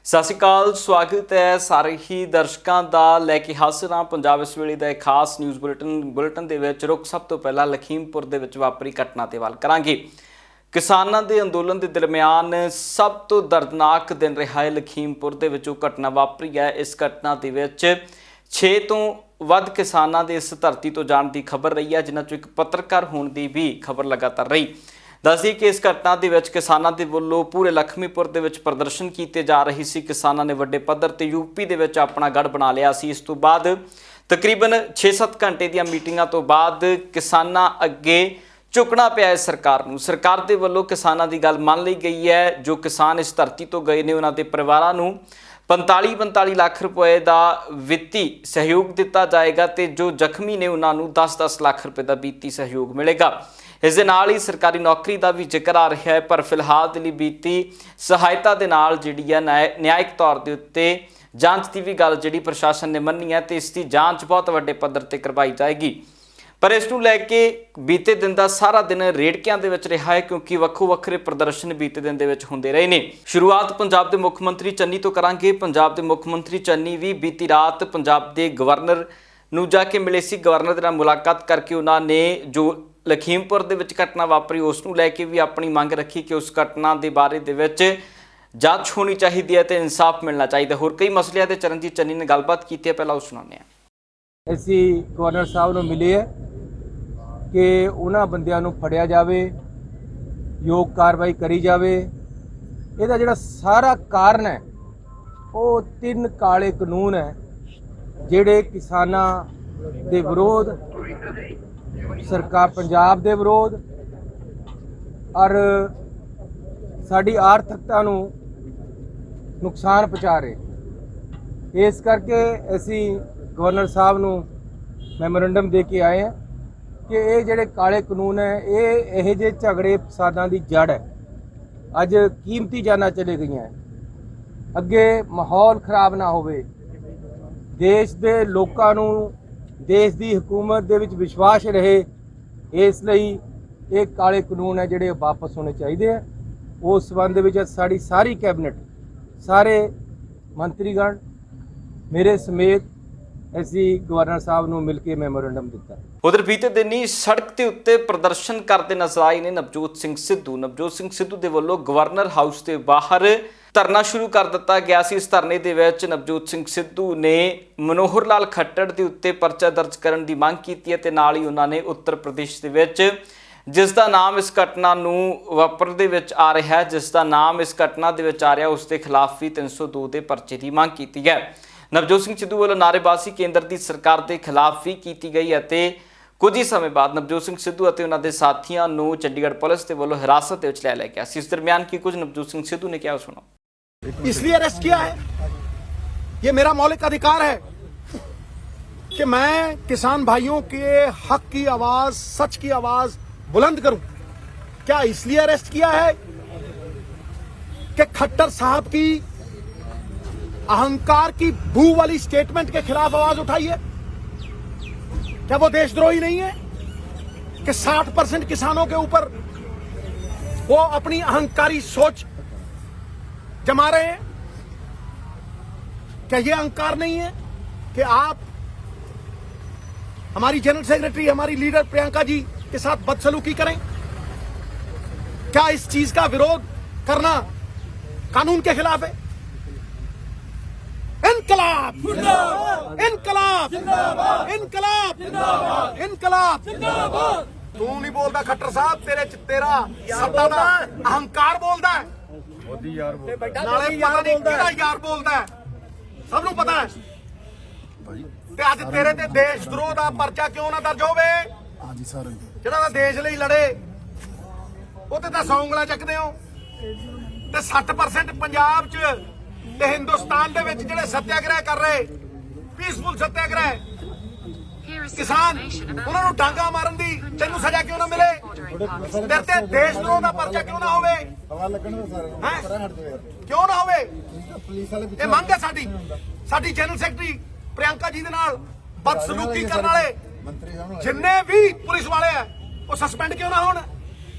ਸਤਿ ਸ਼੍ਰੀ ਅਕਾਲ, ਸਵਾਗਤ ਹੈ ਸਾਰੇ ਹੀ ਦਰਸ਼ਕਾਂ ਦਾ। ਲੈ ਕੇ ਹਾਜ਼ਰ ਹਾਂ ਪੰਜਾਬ ਇਸ ਵੇਲੇ ਦਾ ਇੱਕ ਖਾਸ ਨਿਊਜ਼ ਬੁਲੇਟਿਨ ਦੇ ਵਿੱਚ ਰੁਕ ਸਭ ਤੋਂ ਪਹਿਲਾਂ ਲਖੀਮਪੁਰ ਦੇ ਵਿੱਚ ਵਾਪਰੀ ਘਟਨਾ ਤੇ ਵੱਲ ਕਰਾਂਗੇ। ਕਿਸਾਨਾਂ ਦੇ ਅੰਦੋਲਨ ਦੇ ਦਰਮਿਆਨ ਸਭ ਤੋਂ ਦਰਦਨਾਕ ਦਿਨ ਰਿਹਾ ਹੈ ਲਖੀਮਪੁਰ ਦੇ ਵਿੱਚ ਉਹ ਘਟਨਾ ਵਾਪਰੀ ਹੈ। ਇਸ ਘਟਨਾ ਦੇ ਵਿੱਚ 6 ਤੋਂ ਵੱਧ ਕਿਸਾਨਾਂ ਦੇ ਇਸ ਧਰਤੀ ਤੋਂ ਜਾਣ ਦੀ ਖਬਰ ਰਹੀ ਹੈ, ਜਿਨ੍ਹਾਂ 'ਚੋਂ ਇੱਕ ਪੱਤਰਕਾਰ ਹੋਣ ਦੀ ਵੀ ਖਬਰ ਲਗਾਤਾਰ ਰਹੀ। ਦੱਸਦੀ कि इस घटना ਦੇ ਵਿੱਚ ਕਿਸਾਨਾਂ ਦੇ ਵੱਲੋਂ ਪੂਰੇ ਲਖਮੀਪੁਰ ਦੇ ਵਿੱਚ ਪ੍ਰਦਰਸ਼ਨ ਕੀਤੇ ਜਾ ਰਹੇ ਸੀ। ਕਿਸਾਨਾਂ ਨੇ ਵੱਡੇ ਪੱਧਰ ਤੇ यूपी ਦੇ ਵਿੱਚ ਆਪਣਾ ਗੜ ਬਣਾ ਲਿਆ ਸੀ। ਇਸ ਤੋਂ ਬਾਅਦ ਤਕਰੀਬਨ 6-7 ਘੰਟੇ ਦੀਆਂ ਮੀਟਿੰਗਾਂ ਤੋਂ ਬਾਅਦ ਕਿਸਾਨਾਂ ਅੱਗੇ ਝੁਕਣਾ ਪਿਆ ਹੈ ਸਰਕਾਰ ਨੂੰ। ਸਰਕਾਰ ਦੇ ਵੱਲੋਂ ਕਿਸਾਨਾਂ ਦੀ ਗੱਲ ਮੰਨ ਲਈ ਗਈ ਹੈ। ਜੋ ਕਿਸਾਨ ਇਸ ਧਰਤੀ ਤੋਂ ਗਏ ਨੇ ਉਹਨਾਂ ਦੇ ਪਰਿਵਾਰਾਂ ਨੂੰ 45 ਲੱਖ ਰੁਪਏ ਦਾ ਵਿੱਤੀ ਸਹਿਯੋਗ ਦਿੱਤਾ ਜਾਏਗਾ ਤੇ ਜੋ ਜ਼ਖਮੀ ਨੇ ਉਹਨਾਂ ਨੂੰ 10-10 ਲੱਖ ਰੁਪਏ ਦਾ ਵਿੱਤੀ ਸਹਿਯੋਗ ਮਿਲੇਗਾ। ਇਸ ਦੇ ਨਾਲ ਹੀ ਸਰਕਾਰੀ ਨੌਕਰੀ ਦਾ ਵੀ ਜ਼ਿਕਰ ਆ ਰਿਹਾ ਹੈ, ਪਰ ਫਿਲਹਾਲ ਦੇ ਲਈ ਵਿੱਤੀ ਸਹਾਇਤਾ ਦੇ ਨਾਲ ਜਿਹੜੀ ਹੈ ਨਿਆਇਕ ਤੌਰ ਦੇ ਉੱਤੇ ਜਾਂਚ ਦੀ ਵੀ ਗੱਲ ਜਿਹੜੀ ਪ੍ਰਸ਼ਾਸਨ ਨੇ ਮੰਨੀ ਹੈ ਤੇ ਇਸ ਦੀ ਜਾਂਚ ਬਹੁਤ ਵੱਡੇ ਪੱਧਰ ਤੇ ਕਰਵਾਈ ਜਾਏਗੀ। ਪਰ ਇਸ ਨੂੰ ਲੈ ਕੇ ਬੀਤੇ ਦਿਨ ਦਾ ਸਾਰਾ ਦਿਨ ਰੇੜਕਿਆਂ ਦੇ ਵਿੱਚ ਰਿਹਾ ਹੈ, ਕਿਉਂਕਿ ਵੱਖੋ ਵੱਖਰੇ ਪ੍ਰਦਰਸ਼ਨ ਬੀਤੇ ਦਿਨ ਦੇ ਵਿੱਚ ਹੁੰਦੇ ਰਹੇ ਨੇ। ਸ਼ੁਰੂਆਤ ਪੰਜਾਬ ਦੇ ਮੁੱਖ ਮੰਤਰੀ ਚੰਨੀ ਤੋਂ ਕਰਾਂਗੇ। ਪੰਜਾਬ ਦੇ ਮੁੱਖ ਮੰਤਰੀ ਚੰਨੀ ਵੀ ਬੀਤੀ ਰਾਤ ਪੰਜਾਬ ਦੇ ਗਵਰਨਰ ਨੂੰ ਜਾ ਕੇ ਮਿਲੇ ਸੀ। ਗਵਰਨਰ ਦੇ ਨਾਲ ਮੁਲਾਕਾਤ ਕਰਕੇ ਉਹਨਾਂ ਨੇ ਜੋ ਲਖੀਮਪੁਰ ਦੇ ਵਿੱਚ ਘਟਨਾ ਵਾਪਰੀ ਉਸ ਨੂੰ ਲੈ ਕੇ ਵੀ ਆਪਣੀ ਮੰਗ ਰੱਖੀ ਕਿ ਉਸ ਘਟਨਾ ਦੇ ਬਾਰੇ ਦੇ ਵਿੱਚ ਜਾਂਚ ਹੋਣੀ ਚਾਹੀਦੀ ਹੈ ਤੇ ਇਨਸਾਫ ਮਿਲਣਾ ਚਾਹੀਦਾ। ਹੋਰ ਕਈ ਮਸਲਿਆਂ ਤੇ ਚਰਨਜੀਤ ਚੰਨੀ ਨੇ ਗੱਲਬਾਤ ਕੀਤੀ ਹੈ, ਪਹਿਲਾਂ ਉਹ ਸੁਣਾਉਂਦੇ ਹਾਂ। ਅਸੀਂ ਗਵਰਨਰ ਸਾਹਿਬ ਨੂੰ ਮਿਲੇ ਹੈ ਕਿ ਉਹਨਾਂ ਬੰਦਿਆਂ ਨੂੰ ਫੜਿਆ ਜਾਵੇ, ਯੋਗ ਕਾਰਵਾਈ ਕਰੀ ਜਾਵੇ। ਇਹਦਾ ਜਿਹੜਾ ਸਾਰਾ ਕਾਰਨ ਹੈ ਉਹ 3 ਕਾਲੇ ਕਾਨੂੰਨ ਹੈ ਜਿਹੜੇ ਕਿਸਾਨਾਂ ਦੇ ਵਿਰੋਧ, ਸਰਕਾਰ ਪੰਜਾਬ ਦੇ ਵਿਰੋਧ ਔਰ ਸਾਡੀ ਆਰਥਿਕਤਾ ਨੂੰ ਨੁਕਸਾਨ ਪਹੁੰਚਾ ਰਹੇ। ਇਸ ਕਰਕੇ ਅਸੀਂ ਗਵਰਨਰ ਸਾਹਿਬ ਨੂੰ ਮੈਮੋਰੰਡਮ ਦੇ ਕੇ ਆਏ ਹਾਂ ਕਿ ਇਹ ਜਿਹੜੇ ਕਾਲੇ ਕਾਨੂੰਨ ਹੈ ਇਹ ਇਹੋ ਜਿਹੇ ਝਗੜੇ ਫਸਾਦਾਂ ਦੀ ਜੜ ਹੈ। ਅੱਜ ਕੀਮਤੀ ਜਾਨਾਂ ਚਲੇ ਗਈਆਂ, ਅੱਗੇ ਮਾਹੌਲ ਖਰਾਬ ਨਾ ਹੋਵੇ, ਦੇਸ਼ ਦੇ ਲੋਕਾਂ ਨੂੰ ਦੇਸ਼ ਦੀ ਹਕੂਮਤ ਦੇ ਵਿੱਚ ਵਿਸ਼ਵਾਸ ਰਹੇ, ਇਸ ਲਈ ਇਹ ਕਾਲੇ ਕਾਨੂੰਨ ਹੈ ਜਿਹੜੇ ਵਾਪਸ ਹੋਣੇ ਚਾਹੀਦੇ ਆ। ਉਸ ਸੰਬੰਧ ਦੇ ਵਿੱਚ ਸਾਡੀ ਸਾਰੀ ਕੈਬਨਿਟ, ਸਾਰੇ ਮੰਤਰੀਗਣ ਮੇਰੇ ਸਮੇਤ ਅਸੀਂ ਗਵਰਨਰ ਸਾਹਿਬ ਨੂੰ ਮਿਲ ਕੇ ਮੈਮੋਰੰਡਮ ਦਿੱਤਾ। ਉਧਰ ਬੀਤੇ ਦਿਨ ਹੀ ਸੜਕ ਦੇ ਉੱਤੇ ਪ੍ਰਦਰਸ਼ਨ ਕਰਦੇ ਨਜ਼ਰ ਆਏ ਨੇ ਨਵਜੋਤ ਸਿੰਘ ਸਿੱਧੂ ਦੇ ਵੱਲੋਂ ਗਵਰਨਰ ਹਾਊਸ ਦੇ ਬਾਹਰ ਧਰਨਾ ਸ਼ੁਰੂ ਕਰ ਦਿੱਤਾ ਗਿਆ ਸੀ। ਇਸ ਧਰਨੇ ਦੇ ਵਿੱਚ ਨਵਜੋਤ ਸਿੰਘ ਸਿੱਧੂ ਨੇ ਮਨੋਹਰ ਲਾਲ ਖੱਟੜ ਦੇ ਉੱਤੇ ਪਰਚਾ ਦਰਜ ਕਰਨ ਦੀ ਮੰਗ ਕੀਤੀ ਹੈ ਤੇ ਨਾਲ ਹੀ ਉਹਨਾਂ ਨੇ ਉੱਤਰ ਪ੍ਰਦੇਸ਼ ਦੇ ਵਿੱਚ ਜਿਸ ਦਾ ਨਾਮ ਇਸ ਘਟਨਾ ਨੂੰ ਵਾਪਰ ਦੇ ਵਿੱਚ ਆ ਰਿਹਾ ਹੈ, ਜਿਸ ਦਾ ਨਾਮ ਇਸ ਘਟਨਾ ਦੇ ਵਿੱਚ ਆ ਰਿਹਾ, ਉਸ ਦੇ ਖਿਲਾਫ ਵੀ 302 ਦੇ ਪਰਚੇ ਦੀ ਮੰਗ ਕੀਤੀ ਹੈ। ਨਵਜੋਤ ਸਿੰਘ ਸਿੱਧੂ ਵੱਲੋਂ ਨਾਅਰੇਬਾਜ਼ੀ ਕੇਂਦਰ ਦੀ ਸਰਕਾਰ ਦੇ ਖਿਲਾਫ ਵੀ ਕੀਤੀ ਗਈ ਅਤੇ ਕੁਝ ਹੀ ਸਮੇਂ ਬਾਅਦ ਨਵਜੋਤ ਸਿੰਘ ਸਿੱਧੂ ਅਤੇ ਉਹਨਾਂ ਦੇ ਸਾਥੀਆਂ ਨੂੰ ਚੰਡੀਗੜ੍ਹ ਪੁਲਿਸ ਦੇ ਵੱਲੋਂ ਹਿਰਾਸਤ ਦੇ ਵਿੱਚ ਲੈ ਲਿਆ ਗਿਆ ਸੀ। ਇਸ ਦਰਮਿਆਨ ਕੀ ਕੁਝ ਨਵਜੋਤ ਸਿੰਘ ਸਿੱਧੂ ਨੇ ਕਿਹਾ, ਸੁਣੋ। इसलिए अरेस्ट किया है, ये मेरा मौलिक अधिकार है कि मैं किसान भाइयों के हक की आवाज, सच की आवाज बुलंद करूं। क्या इसलिए अरेस्ट किया है कि खट्टर साहब की अहंकार की भू वाली स्टेटमेंट के खिलाफ आवाज उठाई है? क्या वो देशद्रोही नहीं है कि 60% किसानों के ऊपर वो अपनी अहंकारी सोच जमा रहे हैं? क्या ये अहंकार नहीं है कि आप हमारी जनरल सेक्रेटरी, हमारी लीडर प्रियंका जी के साथ बदसलूकी करें? क्या इस चीज का विरोध करना कानून के खिलाफ है? इनकलाब जिंदाबाद, इनकलाब जिंदाबाद, इनकलाब जिंदाबाद, इनकलाब जिंदाबाद। तू नहीं बोलता खट्टर साहब, तेरा सत्ता दा अहंकार बोलता है। नाले पता नहीं किहड़ा यार बोलदा है, सब नूं पता है। ते अज तेरे ते देश द्रोह दा परचा क्यों ना दर्ज होवे? जिहड़ा दा देश लई लड़े ओते तां 100 ਉਂਗਲਾਂ ਚੱਕਦੇ ਹੋ ਤੇ 60% ਪੰਜਾਬ 'ਚ ਤੇ ਹਿੰਦੁਸਤਾਨ ਦੇ ਵਿੱਚ ਜਿਹੜੇ ਸੱਤਿਆਗ੍ਰਹਿ ਕਰ ਰਹੇ, ਪੀਸਫੁਲ ਸੱਤਿਆਗ੍ਰਹਿ ਕਿਸਾਨ, ਉਹਨਾਂ ਨੂੰ ਡਾਂਗਾ ਮਾਰਨ ਦੀ ਤੈਨੂੰ ਸਜ਼ਾ ਕਿਉਂ ਨਾ ਮਿਲੇ? ਤੇਰੇ ਤੇ ਦੇਸ਼ द्रोह ਦਾ ਪਰਚਾ ਕਿਉਂ ਨਾ ਹੋਵੇ? ਕਿਉਂ ਨਾ ਹੋਵੇ? ਇਹ ਮੰਗ ਹੈ ਸਾਡੀ ਜਨਰਲ ਸੈਕਟਰੀ ਪ੍ਰਿयंका ਜੀ ਦੇ ਨਾਲ ਬਦਸਲੂਕੀ ਕਰਨ ਵਾਲੇ ਜਿੰਨੇ ਵੀ ਪੁਲਿਸ ਵਾਲੇ ਆ ਉਹ ਸਸਪੈਂਡ ਕਿਉਂ ਨਾ ਹੋਣ?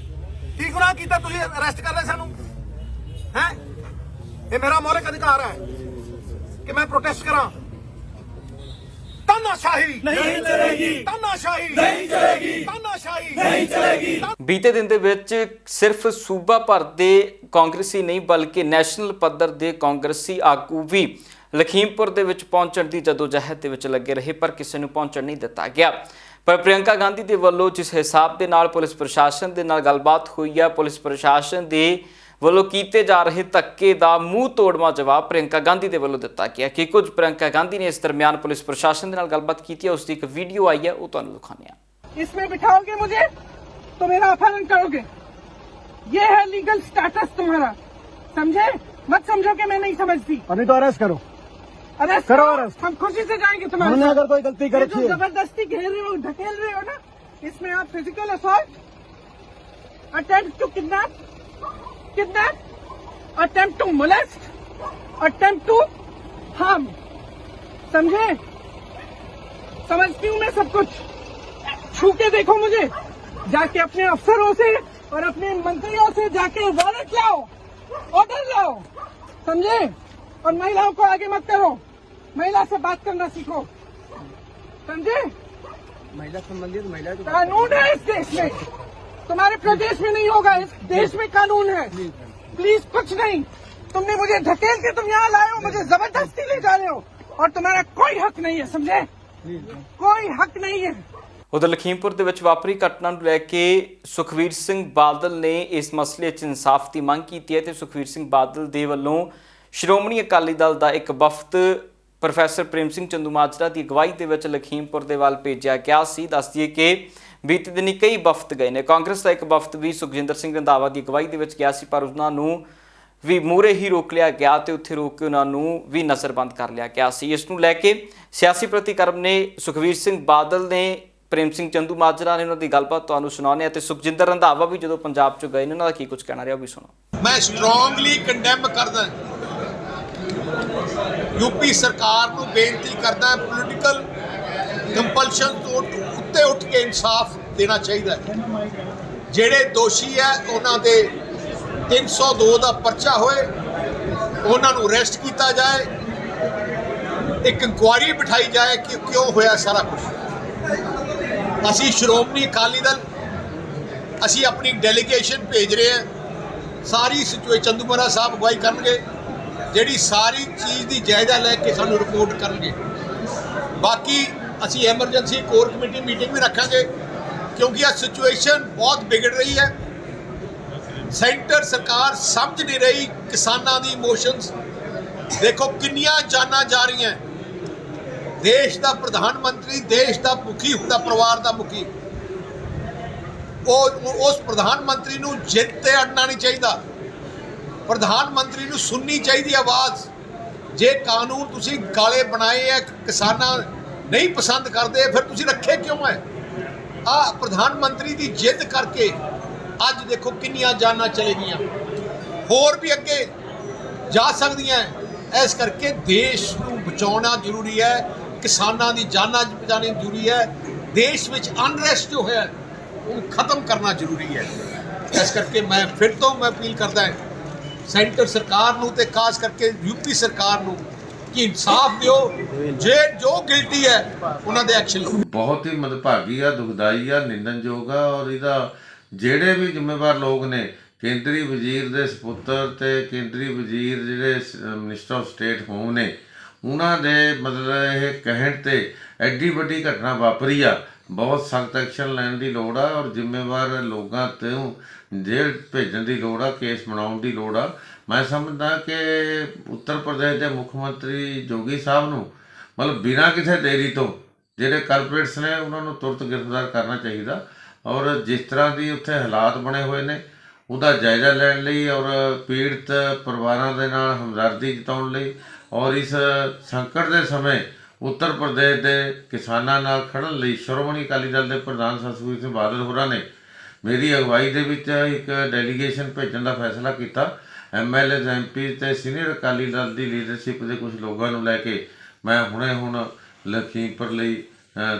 ਕੀ ਗੁਨਾਹ ਕੀਤਾ ਤੁਸੀਂ ਅਰੈਸਟ ਕਰ ਲਏ ਸਾਨੂੰ? ਹੈ ये मेरा मौलिक अधिकार है कि मैं प्रोटेस्ट करा। तानाशाही नहीं चलेगी, तानाशाही नहीं चलेगी, तानाशाही नहीं चलेगी। ਬੀਤੇ ਦਿਨ ਦੇ ਵਿੱਚ ਸਿਰਫ ਸੂਬਾ ਭਰ ਦੇ ਕਾਂਗਰਸੀ ਨਹੀਂ ਬਲਕਿ ਨੈਸ਼ਨਲ ਪੱਧਰ ਦੇ ਕਾਂਗਰਸੀ ਆਗੂ ਵੀ ਲਖੀਮਪੁਰ ਦੇ ਵਿੱਚ ਪਹੁੰਚਣ ਦੀ ਜਦੋਜਹਿਦ ਦੇ ਵਿੱਚ ਲੱਗੇ ਰਹੇ, ਪਰ ਕਿਸੇ ਨੂੰ ਪਹੁੰਚਣ ਨਹੀਂ ਦਿੱਤਾ ਗਿਆ। ਪਰ ਪ੍ਰਿਯੰਕਾ ਗਾਂਧੀ ਦੇ ਵੱਲੋਂ ਜਿਸ ਹਿਸਾਬ ਦੇ ਨਾਲ ਪੁਲਿਸ ਪ੍ਰਸ਼ਾਸਨ ਦੇ ਨਾਲ ਗੱਲਬਾਤ ਹੋਈ ਹੈ, ਪੁਲਿਸ ਪ੍ਰਸ਼ਾਸਨ ਦੇ ਵੱਲੋਂ ਕੀਤੇ ਜਾ ਰਹੇ ਧੱਕੇ ਦਾ ਮੂੰਹ ਤੋੜਵਾਂ ਜਵਾਬ ਪ੍ਰਿਯੰਕਾ ਗਾਂਧੀ ਦੇ ਵੱਲੋਂ ਦਿੱਤਾ ਗਿਆ। ਕਿ ਕੁਝ ਪ੍ਰਿਯੰਕਾ ਗਾਂਧੀ ਨੇ ਇਸ ਦਰਮਿਆਨ ਪੁਲਿਸ ਪ੍ਰਸ਼ਾਸਨ ਦੇ ਨਾਲ ਗੱਲਬਾਤ ਕੀਤੀ ਹੈ, ਉਸ ਦੀ ਇੱਕ ਵੀਡੀਓ ਆਈ ਹੈ, ਉਹ ਤੁਹਾਨੂੰ ਦਿਖਾਉਂਦੇ ਹਾਂ। इसमें बिठाओगे मुझे तो मेरा अपहरण करोगे, ये है लीगल स्टेटस तुम्हारा, समझे? मत समझो कि मैं नहीं समझती। अभी तो अरेस्ट करो, अरेस्ट करो अरेस्ट। हम खुशी से जाएंगे तुम्हारे हमने साथ। अगर कोई गलती कर ये जो रखी है जबरदस्ती घेर रहे हो, ढकेल रहे हो ना, इसमें आप physical assault, attempt to kidnap, attempt to molest, attempt to harm, समझे? समझती हूँ मैं सब कुछ। छू के देखो मुझे, जाके अपने अफसरों से और अपने मंत्रियों से जाके वारंट लाओ, ऑर्डर लाओ, समझे? और महिलाओं को आगे मत करो, महिला से बात करना सीखो, समझे? महिला संबंधित महिला कानून है इस देश में, तुम्हारे प्रदेश में नहीं होगा, इस देश में कानून है। प्लीज कुछ नहीं, तुमने मुझे धकेल के तुम यहाँ लाए हो, मुझे जबरदस्ती ले जा रहे हो और तुम्हारा कोई हक नहीं है, समझे? कोई हक नहीं है। ਉਧਰ ਲਖੀਮਪੁਰ ਦੇ ਵਿੱਚ ਵਾਪਰੀ ਘਟਨਾ ਨੂੰ ਲੈ ਕੇ ਸੁਖਵੀਰ ਸਿੰਘ ਬਾਦਲ ਨੇ ਇਸ ਮਸਲੇ 'ਚ ਇਨਸਾਫ ਦੀ ਮੰਗ ਕੀਤੀ ਹੈ ਤੇ ਸੁਖਵੀਰ ਸਿੰਘ ਬਾਦਲ ਦੇ ਵੱਲੋਂ ਸ਼੍ਰੋਮਣੀ ਅਕਾਲੀ ਦਲ ਦਾ ਇੱਕ ਵਫਦ ਪ੍ਰੋਫੈਸਰ ਪ੍ਰੇਮ ਸਿੰਘ ਚੰਦੂਮਾਜਰਾ ਦੀ ਅਗਵਾਈ ਦੇ ਵਿੱਚ ਲਖੀਮਪੁਰ ਦੇ ਵੱਲ ਭੇਜਿਆ ਗਿਆ ਸੀ। ਦੱਸ ਦਈਏ ਕਿ ਬੀਤੇ ਦਿਨੀ ਕਈ ਵਫਦ ਗਏ ਨੇ। ਕਾਂਗਰਸ ਦਾ ਇੱਕ ਵਫਦ ਵੀ ਸੁਖਜਿੰਦਰ ਸਿੰਘ ਰੰਧਾਵਾ ਦੀ ਅਗਵਾਈ ਦੇ ਵਿੱਚ ਗਿਆ ਸੀ, ਪਰ ਉਹਨਾਂ ਨੂੰ ਵੀ ਮੂਹਰੇ ਹੀ ਰੋਕ ਲਿਆ ਗਿਆ ਤੇ ਉੱਥੇ ਰੋਕ ਕੇ ਉਹਨਾਂ ਨੂੰ ਵੀ ਨਜ਼ਰਬੰਦ ਕਰ ਲਿਆ ਗਿਆ ਸੀ। ਇਸ ਨੂੰ ਲੈ ਕੇ ਸਿਆਸੀ ਪ੍ਰਤੀਕਰਮ ਨੇ ਸੁਖਵੀਰ ਸਿੰਘ ਬਾਦਲ ਨੇ, ਪ੍ਰੇਮ ਸਿੰਘ ਚੰਦੂਮਾਜਰਾ ਨੇ, ਉਹਨਾਂ ਦੀ ਗੱਲਬਾਤ ਤੁਹਾਨੂੰ ਸੁਣਾਉਂਦੇ ਹਾਂ ਤੇ ਸੁਖਜਿੰਦਰ ਰੰਧਾਵਾ ਵੀ ਜਦੋਂ ਪੰਜਾਬ 'ਚ ਗਏ ਨੇ ਉਹਨਾਂ ਦਾ ਕੀ ਕੁਝ ਕਹਿਣਾ ਰਿਹਾ ਉਹ ਵੀ ਸੁਣੋ। ਮੈਂ ਸਟਰੋਂਗਲੀ ਕੰਡੈਮ ਕਰਦਾ, यूपी सरकार ਨੂੰ ਬੇਨਤੀ ਕਰਦਾ, ਪੋਲੀਟੀਕਲ ਕੰਪਲਸ਼ਨ ਤੋਂ ਉੱਤੇ ਉੱਠ ਕੇ ਇਨਸਾਫ ਦੇਣਾ ਚਾਹੀਦਾ ਹੈ। ਜਿਹੜੇ ਦੋਸ਼ੀ ਹੈ ਉਹਨਾਂ ਦੇ 302 ਦਾ ਪਰਚਾ ਹੋਏ, ਉਹਨਾਂ ਨੂੰ ਅਰੈਸਟ ਕੀਤਾ ਜਾਏ, ਇੱਕ ਇਨਕੁਆਇਰੀ ਬਿਠਾਈ ਜਾਏ ਕਿ ਕਿਉਂ ਹੋਇਆ ਸਾਰਾ ਕੁਝ। ਅਸੀਂ ਸ਼੍ਰੋਮਣੀ ਅਕਾਲੀ ਦਲ ਅਸੀਂ ਆਪਣੀ ਡੈਲੀਗੇਸ਼ਨ ਭੇਜ ਰਹੇ ਹਾਂ, ਸਾਰੀ ਸਿਚੁਏਸ਼ਨ ਚੰਦੂਮਾਜਰਾ ਸਾਹਿਬ ਅਗਵਾਈ ਕਰਨਗੇ, ਜਿਹੜੀ ਸਾਰੀ ਚੀਜ਼ ਦੀ ਜਾਇਜ਼ਾ ਲੈ ਕੇ ਸਾਨੂੰ ਰਿਪੋਰਟ ਕਰਨਗੇ। ਬਾਕੀ ਅਸੀਂ ਐਮਰਜੈਂਸੀ ਕੋਰ ਕਮੇਟੀ ਮੀਟਿੰਗ ਵੀ ਰੱਖਾਂਗੇ ਕਿਉਂਕਿ ਇਹ ਸਿਚੁਏਸ਼ਨ ਬਹੁਤ ਵਿਗੜ ਰਹੀ ਹੈ। ਸੈਂਟਰ ਸਰਕਾਰ ਸਮਝ ਨਹੀਂ ਰਹੀ ਕਿਸਾਨਾਂ ਦੀ ਇਮੋਸ਼ਨਸ। ਦੇਖੋ ਕਿੰਨੀਆਂ ਜਾਨਾਂ ਜਾ ਰਹੀਆਂ। ਦੇਸ਼ ਦਾ ਪ੍ਰਧਾਨ ਮੰਤਰੀ, ਦੇਸ਼ ਦਾ ਮੁਖੀ ਹੁੰਦਾ, ਪਰਿਵਾਰ ਦਾ ਮੁਖੀ, ਉਸ ਪ੍ਰਧਾਨ ਮੰਤਰੀ ਨੂੰ ਜਿੱਤ ਤੇ ਅੜਨਾ ਨਹੀਂ ਚਾਹੀਦਾ। ਪ੍ਰਧਾਨ ਮੰਤਰੀ ਨੂੰ ਸੁਣਨੀ ਚਾਹੀਦੀ ਆਵਾਜ਼। ਜੇ ਕਾਨੂੰਨ ਤੁਸੀਂ ਕਾਲੇ ਬਣਾਏ ਹੈ, ਕਿਸਾਨਾਂ ਨਹੀਂ ਪਸੰਦ ਕਰਦੇ, ਫਿਰ ਤੁਸੀਂ ਰੱਖੇ ਕਿਉਂ ਹੈ? ਆ ਪ੍ਰਧਾਨ ਮੰਤਰੀ ਦੀ ਜਿੱਦ ਕਰਕੇ ਅੱਜ ਦੇਖੋ ਕਿੰਨੀਆਂ ਜਾਨਾਂ ਚਲੇ ਗਈਆਂ, ਹੋਰ ਵੀ ਅੱਗੇ ਜਾ ਸਕਦੀਆਂ। ਇਸ ਕਰਕੇ ਦੇਸ਼ ਨੂੰ ਬਚਾਉਣਾ ਜ਼ਰੂਰੀ ਹੈ, ਕਿਸਾਨਾਂ ਦੀ ਜਾਨਾਂ ਬਚਾਉਣੀ ਜ਼ਰੂਰੀ ਹੈ। ਦੇਸ਼ ਵਿੱਚ ਅਨਰੈਸਟ ਜੋ ਹੈ ਉਹ ਖਤਮ ਕਰਨਾ ਜ਼ਰੂਰੀ ਹੈ। ਇਸ ਕਰਕੇ ਮੈਂ ਫਿਰ ਤੋਂ ਅਪੀਲ ਕਰਦਾ ਹਾਂ ਸੈਂਟਰ ਸਰਕਾਰ ਨੂੰ ਤੇ ਖਾਸ ਕਰਕੇ ਯੂਪੀ ਸਰਕਾਰ ਨੂੰ ਕਿ ਇਨਸਾਫ ਦਿਓ, ਜੇ ਜੋ ਗਿਲਟੀ ਹੈ ਉਹਨਾਂ ਦੇ ਐਕਸ਼ਨ ਲਓ। ਬਹੁਤ ਹੀ ਮੰਦਭਾਗੀ ਆ, ਦੁਖਦਾਈ ਆ, ਨਿੰਦਣਯੋਗ ਆ। ਔਰ ਇਹਦਾ ਜਿਹੜੇ ਵੀ ਜ਼ਿੰਮੇਵਾਰ ਲੋਕ ਨੇ, ਕੇਂਦਰੀ ਵਜ਼ੀਰ ਦੇ ਸਪੁੱਤਰ ਤੇ ਕੇਂਦਰੀ ਵਜ਼ੀਰ ਜਿਹੜੇ ਮਿਨਿਸਟਰ ਆਫ ਸਟੇਟ ਹੋਮ ਨੇ, ਉਹਨਾਂ ਦੇ ਮਤਲਬ ਇਹ ਕਹਿਣ ਤੇ ਐਡੀ ਵੱਡੀ ਘਟਨਾ ਵਾਪਰੀ ਆ, ਬਹੁਤ ਸਖਤ ਐਕਸ਼ਨ ਲੈਣ ਦੀ ਲੋੜ ਆ ਔਰ ਜ਼ਿੰਮੇਵਾਰ ਲੋਕਾਂ ਤੋਂ ਜੇਲ੍ਹ ਭੇਜਣ ਦੀ ਲੋੜ ਆ, ਕੇਸ ਬਣਾਉਣ ਦੀ ਲੋੜ ਆ। ਮੈਂ ਸਮਝਦਾ ਕਿ ਉੱਤਰ ਪ੍ਰਦੇਸ਼ ਦੇ ਮੁੱਖ ਮੰਤਰੀ ਜੋਗੀ ਸਾਹਿਬ ਨੂੰ ਮਤਲਬ ਬਿਨਾਂ ਕਿਸੇ ਦੇਰੀ ਤੋਂ ਜਿਹੜੇ ਕਲਪਰੇਟਸ ਨੇ ਉਹਨਾਂ ਨੂੰ ਤੁਰੰਤ ਗ੍ਰਿਫਤਾਰ ਕਰਨਾ ਚਾਹੀਦਾ। ਔਰ ਜਿਸ ਤਰ੍ਹਾਂ ਦੀ ਉੱਥੇ ਹਾਲਾਤ ਬਣੇ ਹੋਏ ਨੇ ਉਹਦਾ ਜਾਇਜ਼ਾ ਲੈਣ ਲਈ ਔਰ ਪੀੜਤ ਪਰਿਵਾਰਾਂ ਦੇ ਨਾਲ ਹਮਦਰਦੀ ਜਤਾਉਣ ਲਈ ਔਰ ਇਸ ਸੰਕਟ ਦੇ ਸਮੇਂ ਉੱਤਰ ਪ੍ਰਦੇਸ਼ ਦੇ ਕਿਸਾਨਾਂ ਨਾਲ ਖੜ੍ਹਨ ਲਈ ਸ਼੍ਰੋਮਣੀ ਅਕਾਲੀ ਦਲ ਦੇ ਪ੍ਰਧਾਨ ਸੁਖਬੀਰ ਸਿੰਘ ਬਾਦਲ ਹੋਰਾਂ ਨੇ ਮੇਰੀ ਅਗਵਾਈ ਦੇ ਵਿੱਚ ਇੱਕ ਡੈਲੀਗੇਸ਼ਨ ਭੇਜਣ ਦਾ ਫੈਸਲਾ ਕੀਤਾ। MLA, MP ਤੇ ਸੀਨੀਅਰ ਅਕਾਲੀ ਦਲ ਦੀ ਲੀਡਰਸ਼ਿਪ ਦੇ ਕੁਝ ਲੋਕਾਂ ਨੂੰ ਲੈ ਕੇ ਮੈਂ ਹੁਣ ਲਖੀਮਪੁਰ ਲਈ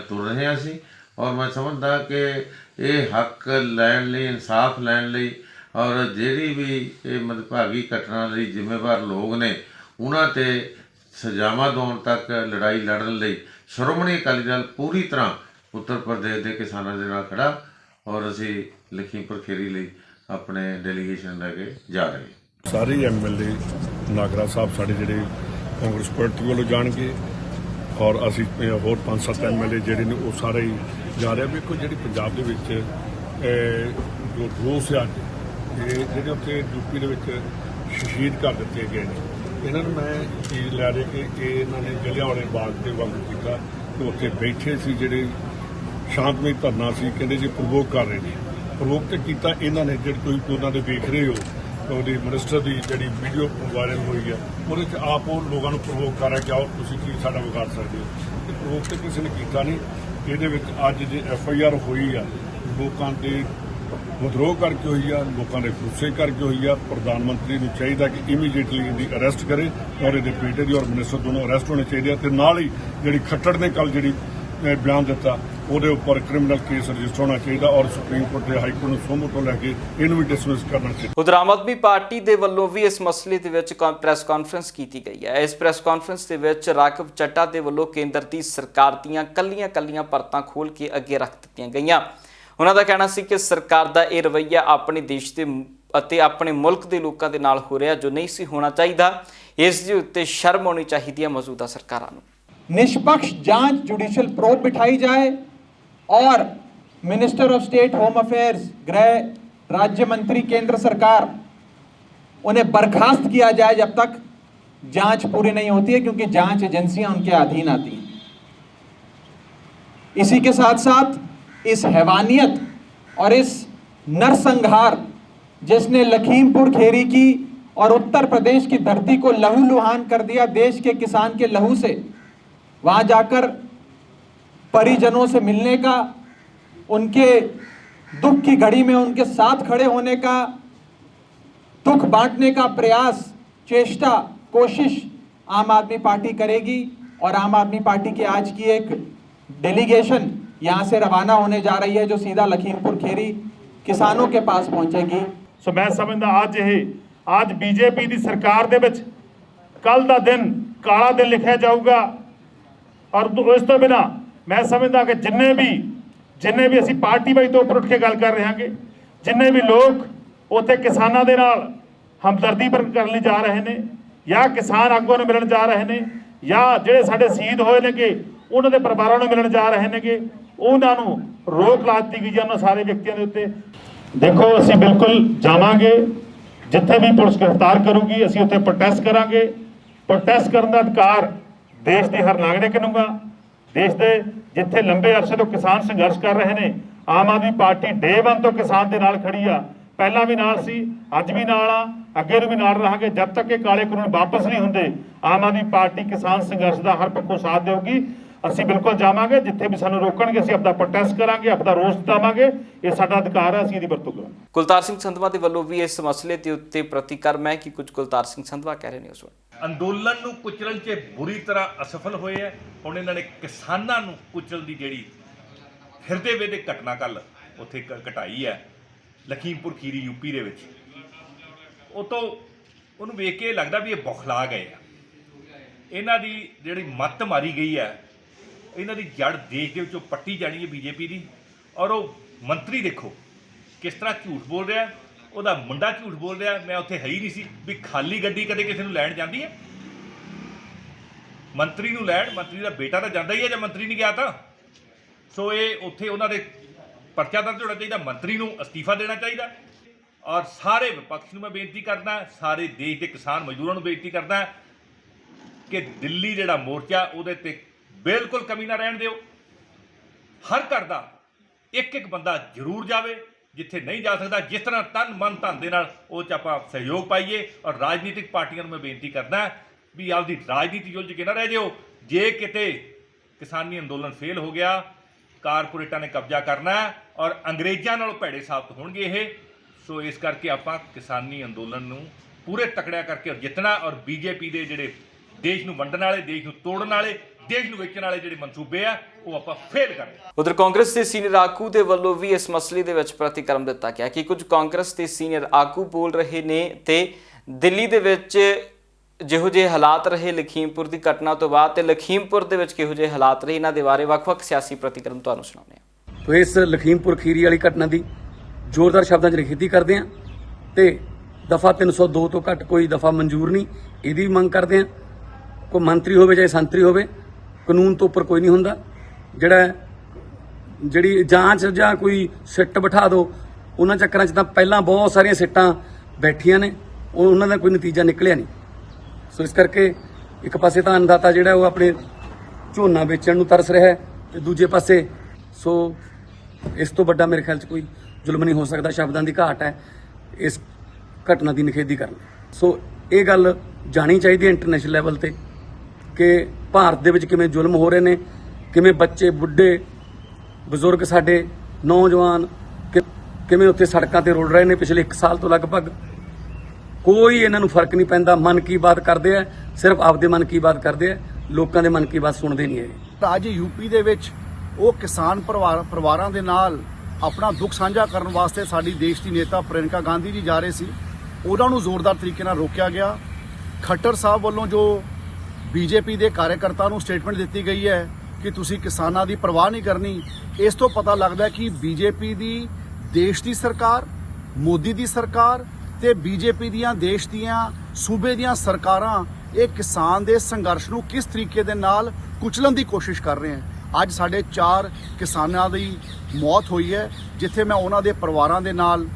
ਤੁਰ ਰਹੇ ਹਾਂ ਸੀ। ਔਰ ਮੈਂ ਸਮਝਦਾ ਕਿ ਇਹ ਹੱਕ ਲੈਣ ਲਈ, ਇਨਸਾਫ ਲੈਣ ਲਈ ਔਰ ਜਿਹੜੀ ਵੀ ਇਹ ਮੰਦਭਾਗੀ ਘਟਨਾ ਲਈ ਜ਼ਿੰਮੇਵਾਰ ਲੋਕ ਨੇ ਉਹਨਾਂ ਤੇ ਸਜ਼ਾਵਾਂ ਦਿਵਾਉਣ ਤੱਕ ਲੜਾਈ ਲੜਨ ਲਈ ਸ਼੍ਰੋਮਣੀ ਅਕਾਲੀ ਦਲ ਪੂਰੀ ਤਰ੍ਹਾਂ ਉੱਤਰ ਪ੍ਰਦੇਸ਼ ਦੇ ਕਿਸਾਨਾਂ ਦੇ ਨਾਲ ਖੜਾ ਔਰ ਅਸੀਂ ਲਖੀਮਪੁਰ ਖੀਰੀ ਲਈ ਆਪਣੇ ਡੈਲੀਗੇਸ਼ਨ ਲੈ ਕੇ ਜਾ ਰਹੇ ਹਾਂ। ਸਾਰੇ ਐਮਐਲਏ ਨਾਗਰਾ ਸਾਹਿਬ ਸਾਡੇ ਜਿਹੜੇ ਕਾਂਗਰਸ ਪਾਰਟੀ ਵੱਲੋਂ ਜਾਣਗੇ ਔਰ ਅਸੀਂ ਹੋਰ 5-7 ਐਮਐਲਏ ਜਿਹੜੇ ਨੇ ਉਹ ਸਾਰੇ ਹੀ ਜਾ ਰਹੇ। ਵੇਖੋ ਜਿਹੜੀ ਪੰਜਾਬ ਦੇ ਵਿੱਚ ਜੋ ਰੋਸ ਹੈ ਅੱਜ ਇਹ ਜਿਹੜੇ ਉੱਥੇ ਯੂਪੀ ਦੇ ਵਿੱਚ ਸ਼ਹੀਦ ਕਰ ਦਿੱਤੇ ਗਏ ਨੇ, ਇਹਨਾਂ ਨੂੰ ਮੈਂ ਚੀਜ਼ ਲੈ ਰਿਹਾ ਕਿ ਇਹਨਾਂ ਨੇ ਜਲਿਆਂਵਾਲੇ ਬਾਗ ਦੇ ਵਾਂਗੂ ਕੀਤਾ ਕਿ ਉੱਥੇ ਬੈਠੇ ਸੀ ਜਿਹੜੇ ਸ਼ਾਂਤਮਈ ਧਰਨਾ ਸੀ, ਕਹਿੰਦੇ ਜੀ ਪ੍ਰਵੋਕ ਕਰ ਰਹੇ ਨੇ। ਪ੍ਰਵੋਕ ਤੇ ਕੀਤਾ ਇਹਨਾਂ ਨੇ, ਜਿਹੜੀ ਕੋਈ ਉਹਨਾਂ ਦੇ ਵੇਖ ਰਹੇ ਹੋ ਉਹਦੀ ਮਿਨਿਸਟਰ ਦੀ ਜਿਹੜੀ ਵੀਡੀਓ ਵਾਇਰਲ ਹੋਈ ਹੈ ਉਹਦੇ 'ਚ ਆਪ ਉਹ ਲੋਕਾਂ ਨੂੰ ਪ੍ਰਵੋਕ ਕਰ ਰਿਹਾ ਕਿ ਆਓ ਤੁਸੀਂ ਕੀ ਸਾਡਾ ਵਿਗਾੜ ਸਕਦੇ ਹੋ। ਤੇ ਪ੍ਰਵੋਕ ਤੇ ਕਿਸੇ ਨੇ ਕੀਤਾ ਨਹੀਂ। ਇਹਦੇ ਵਿੱਚ ਅੱਜ ਜੇ FIR ਹੋਈ ਆ ਲੋਕਾਂ ਦੇ ਵਿਦਰੋਹ ਕਰਕੇ ਹੋਈ ਆ, ਲੋਕਾਂ ਦੇ ਗੁੱਸੇ ਕਰਕੇ ਹੋਈ ਆ। ਪ੍ਰਧਾਨ ਮੰਤਰੀ ਨੂੰ ਚਾਹੀਦਾ ਕਿ ਇਮੀਡੀਏਟਲੀ ਇਹਦੀ ਅਰੈਸਟ ਕਰੇ ਔਰ ਇਹਦੇ ਬੇਟੇ ਦੀ ਔਰ ਮਿਨਿਸਟਰ ਦੋਨੋਂ ਅਰੈਸਟ ਹੋਣੇ ਚਾਹੀਦੇ ਆ। ਤੇ ਨਾਲ ਹੀ ਜਿਹੜੀ ਖੱਟੜ ਨੇ ਕੱਲ ਜਿਹੜੀ ਬਿਆਨ ਦਿੱਤਾ ਉਹਦੇ ਉੱਪਰ ਕ੍ਰਿਮੀਨਲ ਕੇਸ ਰਜਿਸਟਰ ਹੋਣਾ ਚਾਹੀਦਾ ਔਰ ਸੁਪਰੀਮ ਕੋਰਟ ਦੇ ਹਾਈ ਕੋਰਟ ਨੂੰ ਸੋਮੋ ਤੋਂ ਲੈ ਕੇ ਇਹਨੂੰ ਵੀ ਡਿਸਮਿਸ ਕਰਨਾ ਚਾਹੀਦਾ। ਉਧਰ ਆਮ ਆਦਮੀ ਪਾਰਟੀ ਦੇ ਵੱਲੋਂ ਵੀ ਇਸ ਮਸਲੇ ਦੇ ਵਿੱਚ ਪ੍ਰੈਸ ਕਾਨਫਰੰਸ ਕੀਤੀ ਗਈ ਹੈ। ਇਸ ਪ੍ਰੈਸ ਕਾਨਫਰੰਸ ਦੇ ਵਿੱਚ ਰਾਘਵ ਚੱਡਾ ਦੇ ਵੱਲੋਂ ਕੇਂਦਰ ਦੀ ਸਰਕਾਰ ਦੀਆਂ ਕੱਲੀਆਂ ਪਰਤਾਂ ਖੋਲ੍ਹ ਕੇ ਅੱਗੇ ਰੱਖ ਦਿੱਤੀਆਂ ਗਈਆਂ। ਉਹਨਾਂ ਦਾ ਕਹਿਣਾ ਸੀ ਕਿ ਸਰਕਾਰ ਦਾ ਇਹ ਰਵੱਈਆ ਆਪਣੇ ਦੇਸ਼ ਦੇ ਅਤੇ ਆਪਣੇ ਮੁਲਕ ਦੇ ਲੋਕਾਂ ਦੇ ਨਾਲ ਹੋ ਰਿਹਾ ਜੋ ਨਹੀਂ ਸੀ ਹੋਣਾ ਚਾਹੀਦਾ। ਇਸ ਦੇ ਉੱਤੇ ਸ਼ਰਮ ਆਉਣੀ ਚਾਹੀਦੀ ਹੈ ਮੌਜੂਦਾ ਸਰਕਾਰਾਂ ਨੂੰ। निष्पक्ष जांच जुडिशियल प्रोब बिठाई जाए और minister of state home affairs गृह राज्य मंत्री केंद्र सरकार उन्हें बर्खास्त किया जाए जब तक जांच पूरी नहीं होती है, क्योंकि जांच एजेंसियां उनके अधीन आती हैं। इसी के साथ साथ इस हैवानियत और इस नरसंहार जिसने लखीमपुर खेरी की और उत्तर प्रदेश की धरती को लहूलुहान कर दिया, देश के किसान के लहू से वहाँ जाकर परिजनों से मिलने का, उनके दुख की घड़ी में उनके साथ खड़े होने का, दुख बांटने का प्रयास, चेष्टा, कोशिश आम आदमी पार्टी करेगी। और आम आदमी पार्टी की आज की एक डेलीगेशन यहाँ से रवाना होने जा रही है जो सीधा लखीमपुर खेरी किसानों के पास पहुँचेगी। सो मैं समझदा आज बीजेपी की सरकार दे विच कल दा दिन काला दिन लिखा जाऊगा। और इस तो बिना मैं समझदा कि जिन्ने भी असी पार्टी वाइज तो उपर उठ के गल कर रहे हैं, जिन्ने भी लोग उत्थे किसानां दे नाल हमदर्दी करने लई जा रहे हैं या किसान आगूआं नूं मिलण जा रहे हैं या जिहड़े साडे शहीद होए ने कि उन्हां दे परिवारां नूं मिलण जा रहे हैं, उन्हां नूं रोक ला दित्ती गई है। उन्हां सारे व्यक्तियों के उत्ते देखो असी बिल्कुल जावांगे, जिथे भी पुलिस गिरफ्तार करूगी असी उत्थे प्रोटेस्ट करांगे। प्रोटेस्ट करन दा अधिकार देश के हर नागरिक नूं गा। देश के जिथे लंबे अरसे तो किसान संघर्ष कर रहे हैं, आम आदमी पार्टी डे 1 तो किसान के नाल खड़ी आ, पहला भी नाल सी, अज भी नाल आ, अगे भी नाल रहांगे। जब तक ये काले कानून वापस नहीं होंदे आम आदमी पार्टी किसान संघर्ष का हर पक्षों साथ देगी। ਅਸੀਂ ਬਿਲਕੁਲ ਜਾਵਾਂਗੇ, ਜਿੱਥੇ ਵੀ ਸਾਨੂੰ ਰੋਕਣਗੇ ਅਸੀਂ ਆਪਦਾ ਪ੍ਰੋਟੈਸਟ ਕਰਾਂਗੇ, ਆਪਦਾ ਰੋਸ ਜਤਾਵਾਂਗੇ। ਇਹ ਸਾਡਾ ਅਧਿਕਾਰ ਹੈ, ਅਸੀਂ ਇਹਦੀ ਵਰਤੋਂ ਕਰਾਂਗੇ। ਕੁਲਤਾਰ ਸਿੰਘ ਸੰਧਵਾ ਦੇ ਵੱਲੋਂ ਵੀ ਇਸ ਮਸਲੇ ਦੇ ਉੱਤੇ ਪ੍ਰਤੀਕਰਮ ਹੈ ਕਿ ਕੁਝ ਕੁਲਤਾਰ ਸਿੰਘ ਸੰਧਵਾ ਕਹਿ ਰਹੇ ਨੇ ਉਸ ਵਕਤ ਅੰਦੋਲਨ ਨੂੰ ਕੁਚਲਣ 'ਚ ਬੁਰੀ ਤਰ੍ਹਾਂ ਅਸਫਲ ਹੋਏ ਹੈ। ਹੁਣ ਇਹਨਾਂ ਨੇ ਕਿਸਾਨਾਂ ਨੂੰ ਕੁਚਲ ਦੀ ਜਿਹੜੀ ਹਿਰਦੇ ਵੇਦੇ ਘਟਨਾ ਕੱਲ ਉੱਥੇ ਘਟਾਈ ਹੈ ਲਖੀਮਪੁਰ ਖੀਰੀ ਯੂਪੀ ਦੇ ਵਿੱਚ, ਉਹ ਤੋਂ ਉਹਨੂੰ ਵੇਖ ਕੇ ਲੱਗਦਾ ਵੀ ਇਹ ਬੌਖਲਾ ਗਏ ਆ। ਇਹਨਾਂ ਦੀ ਜਿਹੜੀ ਮੱਤ ਮਾਰੀ ਗਈ ਹੈ, ਇਹਨਾਂ ਦੀ ਜੜ ਦੇਸ਼ ਦੇ ਵਿੱਚੋਂ ਪੱਟੀ ਜਾਣੀ ਹੈ ਬੀਜੇਪੀ ਦੀ। ਔਰ ਉਹ ਮੰਤਰੀ ਦੇਖੋ ਕਿਸ ਤਰ੍ਹਾਂ ਝੂਠ ਬੋਲ ਰਿਹਾ, ਉਹਦਾ ਮੁੰਡਾ ਝੂਠ ਬੋਲ ਰਿਹਾ। ਮੈਂ ਉੱਥੇ ਹੈ ਹੀ ਨਹੀਂ ਸੀ ਵੀ ਖਾਲੀ ਗੱਡੀ ਕਦੇ ਕਿਸੇ ਨੂੰ ਲੈਣ ਜਾਂਦੀ ਹੈ। ਮੰਤਰੀ ਨੂੰ ਲੈਣ, ਮੰਤਰੀ ਦਾ ਬੇਟਾ ਤਾਂ ਜਾਂਦਾ ਹੀ ਹੈ, ਜੇ ਮੰਤਰੀ ਨਹੀਂ ਗਿਆ ਤਾਂ। ਸੋ ਇਹ ਉੱਥੇ ਉਹਨਾਂ ਦੇ ਪਰਚਾ ਦਰਜ ਹੋਣਾ ਚਾਹੀਦਾ, ਮੰਤਰੀ ਨੂੰ ਅਸਤੀਫਾ ਦੇਣਾ ਚਾਹੀਦਾ। ਔਰ ਸਾਰੇ ਵਿਪਕਸ਼ ਨੂੰ ਮੈਂ ਬੇਨਤੀ ਕਰਦਾ, ਸਾਰੇ ਦੇਸ਼ ਦੇ ਕਿਸਾਨ ਮਜ਼ਦੂਰਾਂ ਨੂੰ ਬੇਨਤੀ ਕਰਦਾ ਕਿ ਦਿੱਲੀ ਜਿਹੜਾ ਮੋਰਚਾ ਉਹਦੇ ਤੇ ਬਿਲਕੁਲ ਕਮੀ ਨਾ ਰਹਿਣ ਦਿਓ। ਹਰ ਘਰ ਦਾ ਇੱਕ ਇੱਕ ਬੰਦਾ ਜ਼ਰੂਰ ਜਾਵੇ, ਜਿੱਥੇ ਨਹੀਂ ਜਾ ਸਕਦਾ ਜਿਸ ਤਰ੍ਹਾਂ ਤਨ ਮਨ ਧਨ ਦੇ ਨਾਲ ਉਹ 'ਚ ਆਪਾਂ ਸਹਿਯੋਗ ਪਾਈਏ। ਔਰ ਰਾਜਨੀਤਿਕ ਪਾਰਟੀਆਂ ਨੂੰ ਮੈਂ ਬੇਨਤੀ ਕਰਦਾ ਵੀ ਆਪਦੀ ਰਾਜਨੀਤੀ ਉਲਝ ਕੇ ਨਾ ਰਹਿ ਜਿਓ। ਜੇ ਕਿਤੇ ਕਿਸਾਨੀ ਅੰਦੋਲਨ ਫੇਲ ਹੋ ਗਿਆ, ਕਾਰਪੋਰੇਟਾਂ ਨੇ ਕਬਜ਼ਾ ਕਰਨਾ ਔਰ ਅੰਗਰੇਜ਼ਾਂ ਨਾਲੋਂ ਭੈੜੇ ਸਾਬਤ ਹੋਣਗੇ ਇਹ। ਸੋ ਇਸ ਕਰਕੇ ਆਪਾਂ ਕਿਸਾਨੀ ਅੰਦੋਲਨ ਨੂੰ ਪੂਰੇ ਤਕੜਿਆ ਕਰਕੇ ਜਿੱਤਣਾ। ਔਰ ਬੀਜੇਪੀ ਦੇ ਜਿਹੜੇ ਦੇਸ਼ ਨੂੰ ਵੰਡਣ ਵਾਲੇ, ਦੇਸ਼ ਨੂੰ ਤੋੜਨ ਵਾਲੇ, ਦੇਸ਼ ਨੂੰ ਵੇਚਣ ਵਾਲੇ ਜਿਹੜੇ ਮਨਸੂਬੇ ਆ ਉਹ ਆਪਾਂ ਫੇਲ ਕਰ ਰਹੇ। ਉਧਰ ਕਾਂਗਰਸ ਦੇ ਸੀਨੀਅਰ ਆਗੂ ਦੇ ਵੱਲੋਂ ਵੀ ਇਸ ਮਸਲੇ ਦੇ ਵਿੱਚ ਪ੍ਰਤੀਕਰਮ ਦਿੱਤਾ ਗਿਆ ਕਿ ਕੁਝ ਕਾਂਗਰਸ ਦੇ ਸੀਨੀਅਰ ਆਗੂ ਬੋਲ ਰਹੇ ਨੇ ਤੇ ਦਿੱਲੀ ਦੇ ਵਿੱਚ ਜਿਹੋ ਜਿਹੇ ਹਾਲਾਤ ਰਹੇ ਲਖੀਮਪੁਰ ਦੀ ਘਟਨਾ ਤੋਂ ਬਾਅਦ ਤੇ ਲਖੀਮਪੁਰ ਦੇ ਵਿੱਚ ਕਿਹੋ ਜਿਹੇ ਹਾਲਾਤ ਰਹੇ, ਇਹਨਾਂ ਦੇ ਬਾਰੇ ਵੱਖ-ਵੱਖ ਸਿਆਸੀ ਪ੍ਰਤੀਕਰਮ ਤੁਹਾਨੂੰ ਸੁਣਾਉਂਦੇ ਹਾਂ। ਤੋ ਇਸ ਲਖੀਮਪੁਰ ਖੀਰੀ ਵਾਲੀ ਘਟਨਾ ਦੀ ਜ਼ੋਰਦਾਰ ਸ਼ਬਦਾਂ 'ਚ ਨਿਖੇਧੀ ਕਰਦੇ ਹਾਂ ਤੇ ਦਫਾ 302 ਤੋਂ ਘੱਟ ਕੋਈ ਦਫਾ ਮਨਜ਼ੂਰ ਨਹੀਂ, ਇਹਦੀ ਵੀ ਮੰਗ ਕਰਦੇ ਹਾਂ। ਕੋਈ ਮੰਤਰੀ ਹੋਵੇ ਚਾਹੇ ਸੰਤਰੀ ਹੋਵੇ, ਕਾਨੂੰਨ ਤੋਂ ਉੱਪਰ ਕੋਈ ਨਹੀਂ ਹੁੰਦਾ। ਜਿਹੜੀ ਜਾਂਚ ਜਾਂ ਕੋਈ ਸਿੱਟ ਬਿਠਾ ਦਿਓ, ਉਹਨਾਂ ਚੱਕਰਾਂ 'ਚ ਤਾਂ ਪਹਿਲਾਂ ਬਹੁਤ ਸਾਰੀਆਂ ਸਿੱਟਾਂ ਬੈਠੀਆਂ ਨੇ, ਉਹਨਾਂ ਦਾ ਕੋਈ ਨਤੀਜਾ ਨਿਕਲਿਆ ਨਹੀਂ। ਸੋ ਇਸ ਕਰਕੇ ਇੱਕ ਪਾਸੇ ਤਾਂ ਅੰਨਦਾਤਾ ਜਿਹੜਾ ਉਹ ਆਪਣੇ ਝੋਨਾ ਵੇਚਣ ਨੂੰ ਤਰਸ ਰਿਹਾ ਹੈ ਤੇ ਦੂਜੇ ਪਾਸੇ ਸੋ ਇਸ ਤੋਂ ਵੱਡਾ ਮੇਰੇ ਖਿਆਲ 'ਚ ਕੋਈ ਜ਼ੁਲਮ ਨਹੀਂ ਹੋ ਸਕਦਾ। ਸ਼ਬਦਾਂ ਦੀ ਘਾਟ ਹੈ ਇਸ ਘਟਨਾ ਦੀ ਨਿਖੇਧੀ ਕਰਨ। ਸੋ ਇਹ ਗੱਲ ਜਾਣੀ ਚਾਹੀਦੀ ਹੈ ਇੰਟਰਨੈਸ਼ਨਲ ਲੈਵਲ ਤੇ ਕਿ ਭਾਰਤ ਦੇ ਵਿੱਚ ਕਿਵੇਂ ਜ਼ੁਲਮ ਹੋ ਰਹੇ ਨੇ, ਕਿਵੇਂ ਬੱਚੇ, ਬੁੱਢੇ, ਬਜ਼ੁਰਗ, ਸਾਡੇ ਨੌਜਵਾਨ ਕਿਵੇਂ ਉੱਥੇ ਸੜਕਾਂ ਤੇ ਰੁਲ ਰਹੇ ਨੇ ਪਿਛਲੇ 1 ਸਾਲ ਤੋਂ ਲਗਭਗ। ਕੋਈ ਇਹਨਾਂ ਨੂੰ ਫਰਕ ਨਹੀਂ ਪੈਂਦਾ। ਮਨ ਕੀ ਬਾਤ ਕਰਦੇ ਆ, ਸਿਰਫ ਆਪਦੇ ਮਨ ਕੀ ਬਾਤ ਕਰਦੇ ਆ, ਲੋਕਾਂ ਦੇ ਮਨ ਕੀ ਬਾਤ ਸੁਣਦੇ ਨਹੀਂ ਹੈ। ਅੱਜ ਯੂਪੀ ਦੇ ਵਿੱਚ ਉਹ ਕਿਸਾਨ ਪਰਿਵਾਰਾਂ ਦੇ ਨਾਲ ਆਪਣਾ ਦੁੱਖ ਸਾਂਝਾ ਕਰਨ ਵਾਸਤੇ ਸਾਡੀ ਦੇਸ਼ ਦੀ ਨੇਤਾ ਪ੍ਰਿਯੰਕਾ ਗਾਂਧੀ ਜੀ ਜਾ ਰਹੇ ਸੀ, ਉਹਨਾਂ ਨੂੰ ਜ਼ੋਰਦਾਰ ਤਰੀਕੇ ਨਾਲ ਰੋਕਿਆ ਗਿਆ। ਖੱਟਰ ਸਾਹਿਬ ਵੱਲੋਂ ਜੋ ਬੀਜੇਪੀ ਦੇ ਕਾਰਜਕਰਤਾ ਨੂੰ ਸਟੇਟਮੈਂਟ ਦਿੱਤੀ ਗਈ ਹੈ ਕਿ ਤੁਸੀਂ ਕਿਸਾਨਾਂ ਦੀ ਪਰਵਾਹ ਨਹੀਂ ਕਰਨੀ, ਇਸ ਤੋਂ ਪਤਾ ਲੱਗਦਾ ਕਿ ਬੀਜੇਪੀ ਦੀ ਦੇਸ਼ ਦੀ ਸਰਕਾਰ, ਮੋਦੀ ਦੀ ਸਰਕਾਰ ਤੇ ਬੀਜੇਪੀ ਦੀਆਂ ਦੇਸ਼ ਦੀਆਂ ਸੂਬੇ ਦੀਆਂ ਸਰਕਾਰਾਂ ਇਹ ਕਿਸਾਨ ਦੇ ਸੰਘਰਸ਼ ਨੂੰ ਕਿਸ ਤਰੀਕੇ ਦੇ ਨਾਲ ਕੁਚਲਣ ਦੀ ਕੋਸ਼ਿਸ਼ ਕਰ ਰਹੇ ਹਨ। ਅੱਜ ਸਾਡੇ 4 ਕਿਸਾਨਾਂ ਦੀ ਮੌਤ ਹੋਈ ਹੈ, ਜਿੱਥੇ ਮੈਂ ਉਹਨਾਂ ਦੇ ਪਰਿਵਾਰਾਂ ਦੇ ਨਾਲ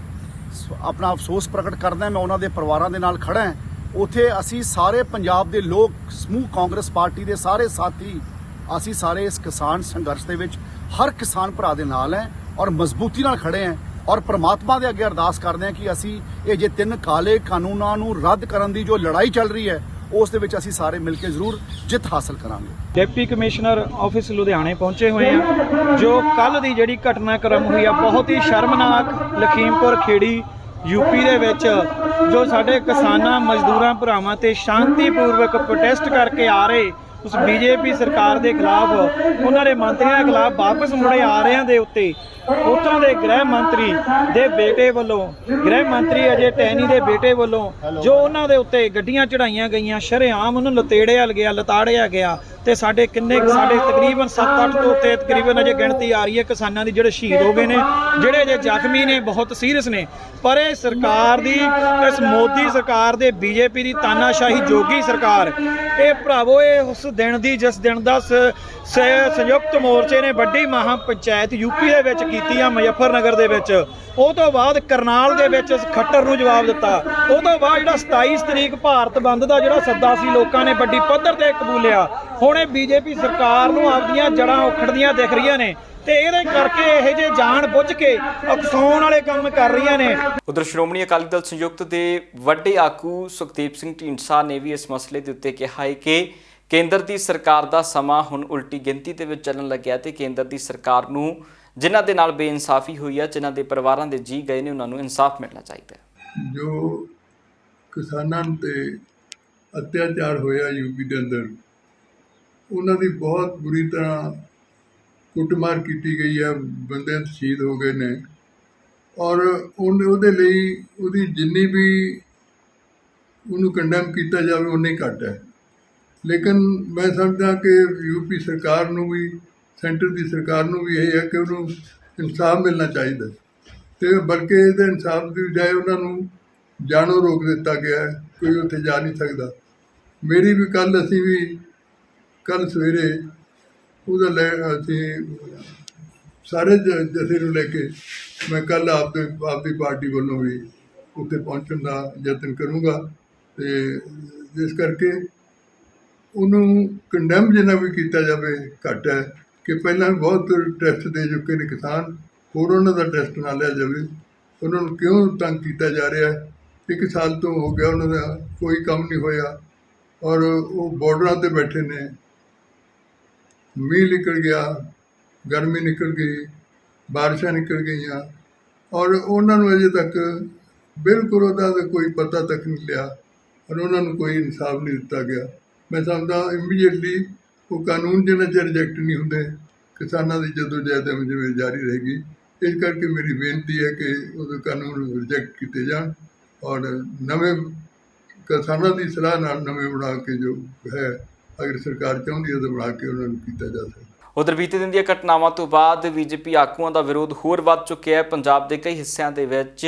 ਆਪਣਾ ਅਫਸੋਸ ਪ੍ਰਗਟ ਕਰਦਾ। ਮੈਂ ਉਹਨਾਂ ਦੇ ਪਰਿਵਾਰਾਂ ਦੇ ਨਾਲ ਖੜਾ ਹਾਂ। ਉੱਥੇ ਅਸੀਂ ਸਾਰੇ ਪੰਜਾਬ ਦੇ ਲੋਕ, ਸਮੂਹ ਕਾਂਗਰਸ ਪਾਰਟੀ ਦੇ ਸਾਰੇ ਸਾਥੀ, ਅਸੀਂ ਸਾਰੇ ਇਸ ਕਿਸਾਨ ਸੰਘਰਸ਼ ਦੇ ਵਿੱਚ ਹਰ ਕਿਸਾਨ ਭਰਾ ਦੇ ਨਾਲ ਹੈ ਔਰ ਮਜ਼ਬੂਤੀ ਨਾਲ ਖੜੇ ਹਾਂ ਔਰ ਪ੍ਰਮਾਤਮਾ ਦੇ ਅੱਗੇ ਅਰਦਾਸ ਕਰਦੇ ਹਾਂ ਕਿ ਅਸੀਂ ਇਹ ਜੇ 3 ਕਾਲੇ ਕਾਨੂੰਨਾਂ ਨੂੰ ਰੱਦ ਕਰਨ ਦੀ ਜੋ ਲੜਾਈ ਚੱਲ ਰਹੀ ਹੈ ਉਸ ਦੇ ਵਿੱਚ ਅਸੀਂ ਸਾਰੇ ਮਿਲ ਕੇ ਜ਼ਰੂਰ ਜਿੱਤ ਹਾਸਲ ਕਰਾਂਗੇ। ਡਿਪਟੀ ਕਮਿਸ਼ਨਰ ਆਫਿਸ ਲੁਧਿਆਣੇ ਪਹੁੰਚੇ ਹੋਏ ਆ। ਜੋ ਕੱਲ ਦੀ ਜਿਹੜੀ ਘਟਨਾਕ੍ਰਮ ਹੋਈ ਆ ਬਹੁਤ ਹੀ ਸ਼ਰਮਨਾਕ, ਲਖੀਮਪੁਰ ਖੇੜੀ ਯੂਪੀ ਦੇ ਵਿੱਚ ਜੋ ਸਾਡੇ ਕਿਸਾਨਾਂ ਮਜ਼ਦੂਰਾਂ ਭਰਾਵਾਂ ਤੇ ਸ਼ਾਂਤੀਪੂਰਵਕ ਪ੍ਰੋਟੈਸਟ ਕਰਕੇ ਆ ਰਹੇ ਉਸ ਬੀਜੇਪੀ ਸਰਕਾਰ ਦੇ ਖਿਲਾਫ, ਉਹਨਾਂ ਦੇ ਮੰਤਰੀਆਂ ਦੇ ਖਿਲਾਫ ਵਾਪਸ ਮੁੜੇ ਆ ਰਹੀਆਂ ਦੇ ਉੱਤੇ ਉੱਥੋਂ ਦੇ ਗ੍ਰਹਿ ਮੰਤਰੀ ਦੇ ਬੇਟੇ ਵੱਲੋਂ, ਗ੍ਰਹਿ ਮੰਤਰੀ ਅਜੇ ਟੈਨੀ ਦੇ ਬੇਟੇ ਵੱਲੋਂ ਜੋ ਉਹਨਾਂ ਦੇ ਉੱਤੇ ਗੱਡੀਆਂ ਚੜਾਈਆਂ ਗਈਆਂ, ਸ਼ਰੇਆਮ ਉਹਨੂੰ ਲਤਾੜਿਆ ਗਿਆ ਤੇ ਸਾਡੇ ਤਕਰੀਬਨ 7-8 ਤੋਂ ਉੱਤੇ ਤਕਰੀਬਨ ਅਜੇ ਗਿਣਤੀ ਆ ਰਹੀ ਹੈ ਕਿਸਾਨਾਂ ਦੀ ਜਿਹੜੇ ਸ਼ਹੀਦ ਹੋ ਗਏ ਨੇ, ਜਿਹੜੇ ਜੇ ਜ਼ਖਮੀ ਨੇ, ਬਹੁਤ ਸੀਰੀਅਸ ਨੇ। ਪਰ ਇਹ ਸਰਕਾਰ ਦੀ, ਇਸ ਮੋਦੀ ਸਰਕਾਰ ਦੇ, ਬੀਜੇਪੀ ਦੀ ਤਾਨਾਸ਼ਾਹੀ ਜੋਗੀ ਸਰਕਾਰ, ਇਹ ਭਰਾਵੋ ਇਹ ਉਸ ਦਿਨ ਦੀ ਜਿਸ ਦਿਨ ਦਾ ਸੰਯੁਕਤ ਮੋਰਚੇ ਨੇ ਵੱਡੀ ਮਹਾ ਪੰਚਾਇਤ ਯੂਪੀ ਦੇ ਵਿੱਚ ਕੀਤੀ ਆ ਮੁਜ਼ੱਫਰਨਗਰ ਦੇ ਵਿੱਚ, ਉਹ ਤੋਂ ਬਾਅਦ ਕਰਨਾਲ ਦੇ ਵਿੱਚ ਖੱਟਰ ਨੂੰ ਜਵਾਬ ਦਿੱਤਾ। ਉਹ ਤੋਂ ਬਾਅਦ ਜਿਹੜਾ 27 ਤਰੀਕ ਭਾਰਤ ਬੰਦ ਦਾ ਜਿਹੜਾ ਸੱਦਾ ਸੀ ਲੋਕਾਂ ਨੇ ਵੱਡੀ ਪੱਧਰ ਤੇ ਕਬੂਲਿਆ। ਹੁਣ ਇਹ ਬੀਜੇਪੀ ਸਰਕਾਰ ਨੂੰ ਆਪਦੀਆਂ ਜੜ੍ਹਾਂ ਉਖੜਦੀਆਂ ਦਿਖ ਰਹੀਆਂ ਨੇ ਤੇ ਇਹਦੇ ਕਰਕੇ ਇਹ ਜੇ ਜਾਣ ਬੁੱਝ ਕੇ ਉਕਸਾਉਣ ਵਾਲੇ ਕੰਮ ਕਰ ਰਹੀਆਂ ਨੇ। ਉਧਰ ਸ਼੍ਰੋਮਣੀ ਅਕਾਲੀ ਦਲ ਸੰਯੁਕਤ ਦੇ ਵੱਡੇ ਆਗੂ ਸੁਖਦੀਪ ਸਿੰਘ ਢੀਂਡਸਾ ਨੇ ਵੀ ਇਸ ਮਸਲੇ ਦੇ ਉੱਤੇ ਕਿਹਾ ਹੈ ਕਿ ਕੇਂਦਰ ਦੀ ਸਰਕਾਰ ਦਾ ਸਮਾਂ ਹੁਣ ਉਲਟੀ ਗਿਣਤੀ ਦੇ ਵਿੱਚ ਚੱਲਣ ਲੱਗਿਆ ਤੇ ਕੇਂਦਰ ਦੀ ਸਰਕਾਰ ਨੂੰ ਜਿਨ੍ਹਾਂ ਦੇ ਨਾਲ ਬੇਇਨਸਾਫੀ ਹੋਈ ਹੈ, ਜਿਨ੍ਹਾਂ ਦੇ ਪਰਿਵਾਰਾਂ ਦੇ ਜੀ ਗਏ ਨੇ, ਉਹਨਾਂ ਨੂੰ ਇਨਸਾਫ ਮਿਲਣਾ ਚਾਹੀਦਾ ਹੈ। ਜੋ ਕਿਸਾਨਾਂ ਤੇ ਅਤਿਆਚਾਰ ਹੋਇਆ ਯੂਪੀ ਦੇ ਅੰਦਰ, ਉਹਨਾਂ ਦੀ ਬਹੁਤ ਬੁਰੀ ਤਰ੍ਹਾਂ ਕੁੱਟਮਾਰ ਕੀਤੀ ਗਈ ਹੈ, ਬੰਦੇ ਸ਼ਹੀਦ ਹੋ ਗਏ ਨੇ ਔਰ ਉਹਦੇ ਲਈ ਉਹਦੀ ਜਿੰਨੀ ਵੀ ਉਹਨੂੰ ਕੰਡੈਮ ਕੀਤਾ ਜਾਵੇ ਉਨੀ ਘੱਟ ਹੈ। ਲੇਕਿਨ ਮੈਂ ਸਮਝਦਾ ਕਿ ਯੂਪੀ ਸਰਕਾਰ ਨੂੰ ਵੀ, ਸੈਂਟਰ ਦੀ ਸਰਕਾਰ ਨੂੰ ਵੀ ਇਹ ਹੈ ਕਿ ਉਹਨੂੰ ਇਨਸਾਫ ਮਿਲਣਾ ਚਾਹੀਦਾ ਤੇ ਬਲਕਿ ਇਹਦੇ ਇਨਸਾਫ ਦੀ ਬਜਾਏ ਉਹਨਾਂ ਨੂੰ ਜਾਣੋਂ ਰੋਕ ਦਿੱਤਾ ਗਿਆ ਹੈ, ਕੋਈ ਉੱਥੇ ਜਾ ਨਹੀਂ ਸਕਦਾ। ਮੇਰੀ ਵੀ ਕੱਲ ਸਵੇਰੇ ਉਹਦਾ ਅਸੀਂ ਸਾਰੇ ਜਥੇ ਨੂੰ ਲੈ ਕੇ ਮੈਂ ਕੱਲ ਆਪਦੀ ਪਾਰਟੀ ਵੱਲੋਂ ਵੀ ਉੱਥੇ ਪਹੁੰਚਣ ਦਾ ਯਤਨ ਕਰੂੰਗਾ ਤੇ ਜਿਸ ਕਰਕੇ ਉਹਨੂੰ ਕੰਡੈਮ ਜਿੰਨਾ ਵੀ ਕੀਤਾ ਜਾਵੇ ਘੱਟ ਹੈ ਕਿ ਪਹਿਲਾਂ ਬਹੁਤ ਟੈਸਟ ਦੇ ਚੁੱਕੇ ਨੇ ਕਿਸਾਨ, ਹੋਰ ਉਹਨਾਂ ਦਾ ਟੈਸਟ ਨਾ ਲਿਆ ਜਾਵੇ। ਉਹਨਾਂ ਨੂੰ ਕਿਉਂ ਤੰਗ ਕੀਤਾ ਜਾ ਰਿਹਾ ਹੈ? 1 ਸਾਲ ਤੋਂ ਹੋ ਗਿਆ ਉਹਨਾਂ ਦਾ ਕੋਈ ਕੰਮ ਨਹੀਂ ਹੋਇਆ ਔਰ ਉਹ ਬਾਰਡਰਾਂ 'ਤੇ ਬੈਠੇ ਨੇ। ਮੀਂਹ ਨਿਕਲ ਗਿਆ, ਗਰਮੀ ਨਿਕਲ ਗਈ, ਬਾਰਿਸ਼ਾਂ ਨਿਕਲ ਗਈਆਂ ਔਰ ਉਹਨਾਂ ਨੂੰ ਅਜੇ ਤੱਕ ਬਿਲਕੁਲ ਉਹਦਾ ਕੋਈ ਪਤਾ ਤੱਕ ਨਹੀਂ ਲਿਆ ਔਰ ਉਹਨਾਂ ਨੂੰ ਕੋਈ ਇਨਸਾਫ ਨਹੀਂ ਦਿੱਤਾ ਗਿਆ। ਮੈਂ ਸਮਝਦਾ ਇਮੀਡੀਏਟਲੀ ਉਹ ਕਾਨੂੰਨ ਜਿੰਨਾ ਚਿਰ ਰਿਜੈਕਟ ਨਹੀਂ ਹੁੰਦੇ, ਕਿਸਾਨਾਂ ਦੀ ਜਦੋਜਹਿਦ ਜਿਵੇਂ ਜਾਰੀ ਰਹੇਗੀ। ਇਸ ਕਰਕੇ ਮੇਰੀ ਬੇਨਤੀ ਹੈ ਕਿ ਉਹ ਕਾਨੂੰਨ ਰਿਜੈਕਟ ਕੀਤੇ ਜਾਣ ਔਰ ਨਵੇਂ ਕਿਸਾਨਾਂ ਦੀ ਸਲਾਹ ਨਾਲ ਨਵੇਂ ਬਣਾ ਕੇ ਜੋ ਹੈ, ਅਗਰ ਸਰਕਾਰ ਚਾਹੁੰਦੀ ਹੈ ਤਾਂ ਬਣਾ ਕੇ ਉਹਨਾਂ ਨੂੰ ਕੀਤਾ ਜਾ ਸਕਦਾ। ਉਧਰ ਬੀਤੇ ਦਿਨ ਦੀਆਂ ਘਟਨਾਵਾਂ ਤੋਂ ਬਾਅਦ ਬੀਜੇਪੀ ਆਗੂਆਂ ਦਾ ਵਿਰੋਧ ਹੋਰ ਵੱਧ ਚੁੱਕਿਆ ਹੈ। ਪੰਜਾਬ ਦੇ ਕਈ ਹਿੱਸਿਆਂ ਦੇ ਵਿੱਚ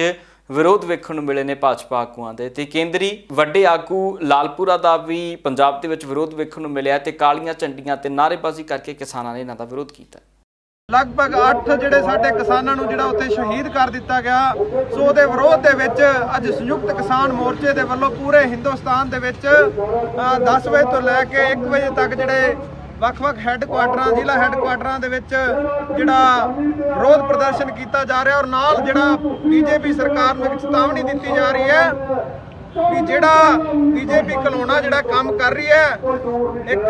ਵਿਰੋਧ ਵੇਖਣ ਨੂੰ ਮਿਲੇ ਨੇ ਭਾਜਪਾ ਆਗੂਆਂ ਦੇ, ਤੇ ਕੇਂਦਰੀ ਵੱਡੇ ਆਗੂ ਲਾਲਪੁਰਾ ਦਾ ਵੀ ਪੰਜਾਬ ਦੇ ਵਿੱਚ ਵਿਰੋਧ ਵੇਖਣ ਨੂੰ ਮਿਲਿਆ ਤੇ ਕਾਲੀਆਂ ਝੰਡੀਆਂ ਤੇ ਨਾਅਰੇਬਾਜ਼ੀ ਕਰਕੇ ਕਿਸਾਨਾਂ ਨੇ ਇਹਨਾਂ ਦਾ ਵਿਰੋਧ ਕੀਤਾ। ਲਗਭਗ 8 ਜਿਹੜੇ ਸਾਡੇ ਕਿਸਾਨਾਂ ਨੂੰ ਜਿਹੜਾ ਉੱਥੇ ਸ਼ਹੀਦ ਕਰ ਦਿੱਤਾ ਗਿਆ, ਸੋ ਉਹਦੇ ਵਿਰੋਧ ਦੇ ਵਿੱਚ ਅੱਜ ਸੰਯੁਕਤ ਕਿਸਾਨ ਮੋਰਚੇ ਦੇ ਵੱਲੋਂ ਪੂਰੇ ਹਿੰਦੁਸਤਾਨ ਦੇ ਵਿੱਚ 10 ਵਜੇ ਤੋਂ ਲੈ ਕੇ 1 ਵਜੇ ਤੱਕ ਜਿਹੜੇ ਵੱਖ-ਵੱਖ ਹੈੱਡਕੁਆਟਰਾਂ, ਜ਼ਿਲ੍ਹਾ ਹੈੱਡਕੁਆਟਰਾਂ ਦੇ ਵਿੱਚ ਜਿਹੜਾ ਵਿਰੋਧ ਪ੍ਰਦਰਸ਼ਨ ਕੀਤਾ ਜਾ ਰਿਹਾ, ਔਰ ਨਾਲ ਜਿਹੜਾ ਬੀਜੇਪੀ ਸਰਕਾਰ ਨੂੰ ਇੱਕ ਚੇਤਾਵਨੀ ਦਿੱਤੀ ਜਾ ਰਹੀ ਹੈ ਵੀ ਜਿਹੜਾ ਬੀਜੇਪੀ ਘਲੋਣਾ ਜਿਹੜਾ ਕੰਮ ਕਰ ਰਹੀ ਹੈ, ਇੱਕ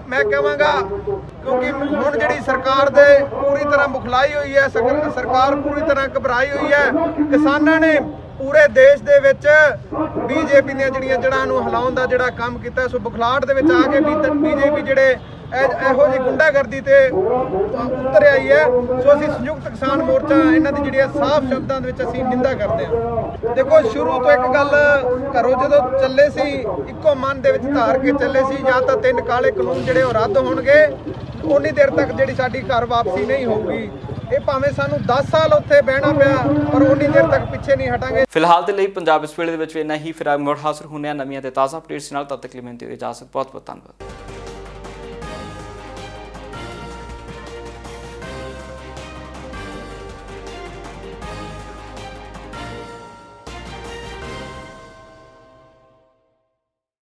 ਮੈਂ ਕਹਾਂਗਾ ਕਿਉਂਕਿ ਹੁਣ ਜਿਹੜੀ ਸਰਕਾਰ ਦੇ ਪੂਰੀ ਤਰ੍ਹਾਂ ਮੁਖਲਾਈ ਹੋਈ ਹੈ, ਸਰਕਾਰ ਪੂਰੀ ਤਰ੍ਹਾਂ ਘਬਰਾਈ ਹੋਈ ਹੈ। ਕਿਸਾਨਾਂ ਨੇ ਪੂਰੇ ਦੇਸ਼ ਦੇ ਵਿੱਚ ਬੀਜੇਪੀ ਦੀਆਂ ਜਿਹੜੀਆਂ ਜੜ੍ਹਾਂ ਨੂੰ ਹਿਲਾਉਣ ਦਾ ਜਿਹੜਾ ਕੰਮ ਕੀਤਾ, ਸੋ ਬੁਖਲਾਹਟ ਦੇ ਵਿੱਚ ਆ ਕੇ ਬੀਜੇਪੀ ਜਿਹੜੇ ਇਹੋ ਜਿਹੀ ਗੁੰਡਾਗਰਦੀ ਤੇ ਉਤਰ ਆਈ ਹੈ। ਸੋ ਅਸੀਂ ਸੰਯੁਕਤ ਕਿਸਾਨ ਮੋਰਚਾ ਇਹਨਾਂ ਦੀ ਜਿਹੜੀਆਂ ਸਾਫ਼ ਸ਼ਬਦਾਂ ਦੇ ਵਿੱਚ ਅਸੀਂ ਨਿੰਦਾ ਕਰਦੇ ਹਾਂ। ਦੇਖੋ, ਸ਼ੁਰੂ ਤੋਂ ਇੱਕ ਗੱਲ ਘਰੋਂ ਜਦੋਂ ਚੱਲੇ ਸੀ, ਇੱਕੋ ਮਨ ਦੇ ਵਿੱਚ ਧਾਰ ਕੇ ਚੱਲੇ ਸੀ, ਜਾਂ ਤਾਂ 3 ਕਾਲੇ ਕਾਨੂੰਨ ਜਿਹੜੇ ਉਹ ਰੱਦ ਹੋਣਗੇ, ਉਨੀ ਦੇਰ ਤੱਕ ਜਿਹੜੀ ਸਾਡੀ ਘਰ ਵਾਪਸੀ ਨਹੀਂ ਹੋਊਗੀ। ਇਹ ਭਾਵੇਂ ਸਾਨੂੰ 10 ਸਾਲ ਉੱਥੇ ਬਹਿਣਾ ਪਿਆ, ਪਰ ਉਨੀ ਦੇਰ ਤੱਕ ਪਿੱਛੇ ਨਹੀਂ ਹਟਾਂਗੇ। ਫਿਲਹਾਲ ਦੇ ਲਈ ਪੰਜਾਬ ਇਸ ਵੇਲੇ ਦੇ ਵਿੱਚ ਇੰਨਾ ਹੀ। ਫਿਰ ਮੁੜ ਹਾਜ਼ਰ ਹੁੰਦੇ ਹਾਂ ਨਵੀਆਂ ਤੇ ਤਾਜ਼ਾ ਅਪਡੇਟਸ ਨਾਲ। ਤਦ ਤੱਕ ਲਈ ਮੈਨੂੰ ਦਿਓ ਇਜਾਜ਼ਤ। ਬਹੁਤ ਬਹੁਤ ਧੰਨਵਾਦ।